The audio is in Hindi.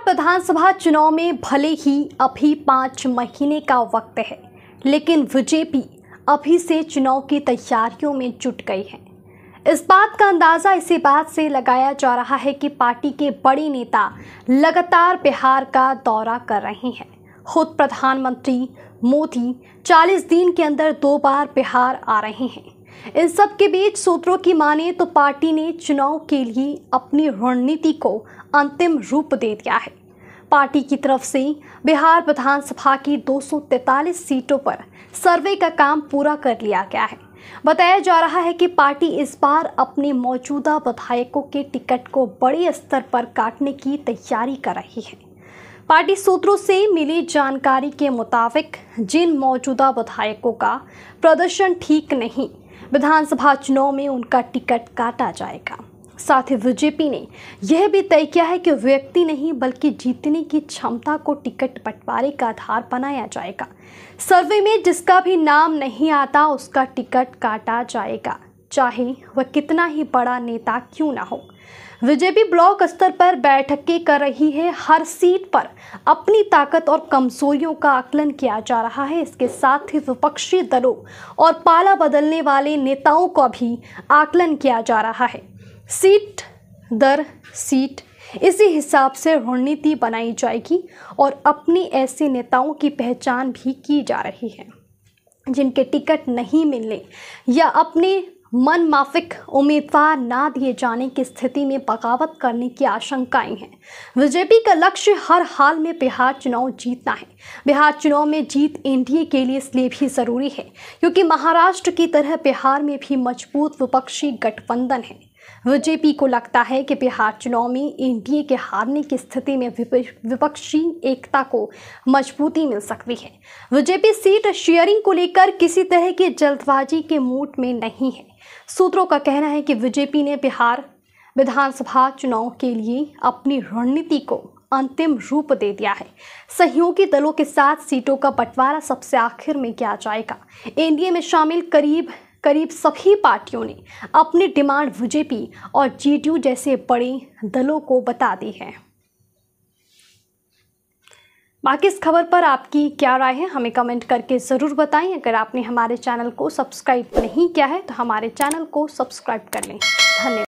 विधानसभा चुनाव में भले ही अभी 5 महीने का वक्त है, लेकिन बीजेपी अभी से चुनाव की तैयारियों में जुट गई है। इस बात का अंदाजा इसी बात से लगाया जा रहा है कि पार्टी के बड़े नेता लगातार बिहार का दौरा कर रहे हैं। खुद प्रधानमंत्री मोदी 40 दिन के अंदर 2 बार बिहार आ रहे हैं। इन सब के बीच सूत्रों की माने तो पार्टी ने चुनाव के लिए अपनी रणनीति को अंतिम रूप दे दिया है। पार्टी की तरफ से बिहार विधानसभा की 243 सीटों पर सर्वे का काम पूरा कर लिया गया है। बताया जा रहा है कि पार्टी इस बार अपने मौजूदा विधायकों के टिकट को बड़े स्तर पर काटने की तैयारी कर रही है। पार्टी सूत्रों से मिली जानकारी के मुताबिक जिन मौजूदा विधायकों का प्रदर्शन ठीक नहीं, विधानसभा चुनाव में उनका टिकट काटा जाएगा। साथ ही बीजेपी ने यह भी तय किया है कि व्यक्ति नहीं बल्कि जीतने की क्षमता को टिकट बंटवारे का आधार बनाया जाएगा। सर्वे में जिसका भी नाम नहीं आता उसका टिकट काटा जाएगा, चाहे वह कितना ही बड़ा नेता क्यों ना हो। बीजेपी ब्लॉक स्तर पर बैठकें कर रही है। हर सीट पर अपनी ताकत और कमजोरियों का आकलन किया जा रहा है। इसके साथ ही विपक्षी दलों और पाला बदलने वाले नेताओं का भी आकलन किया जा रहा है। सीट दर सीट इसी हिसाब से रणनीति बनाई जाएगी और अपने ऐसे नेताओं की पहचान भी की जा रही है जिनके टिकट नहीं मिलने या अपने मन माफिक उम्मीदवार ना दिए जाने की स्थिति में बगावत करने की आशंकाएं हैं। बीजेपी का लक्ष्य हर हाल में बिहार चुनाव जीतना है। बिहार चुनाव में जीत एनडीए के लिए इसलिए भी जरूरी है क्योंकि महाराष्ट्र की तरह बिहार में भी मजबूत विपक्षी गठबंधन है। बीजेपी को लगता है कि बिहार चुनाव में एनडीए के हारने की स्थिति में विपक्षी एकता को मजबूती मिल सकती है। बीजेपी सीट शेयरिंग को लेकर किसी तरह की जल्दबाजी के मूड में नहीं है। सूत्रों का कहना है कि बीजेपी ने बिहार विधानसभा चुनाव के लिए अपनी रणनीति को अंतिम रूप दे दिया है। सहयोगी दलों के साथ सीटों का बंटवारा सबसे आखिर में किया जाएगा। एनडीए में शामिल करीब सभी पार्टियों ने अपनी डिमांड बीजेपी और जेडीयू जैसे बड़े दलों को बता दी है। बाकी इस खबर पर आपकी क्या राय है, हमें कमेंट करके ज़रूर बताएं। अगर आपने हमारे चैनल को सब्सक्राइब नहीं किया है तो हमारे चैनल को सब्सक्राइब कर लें। धन्यवाद।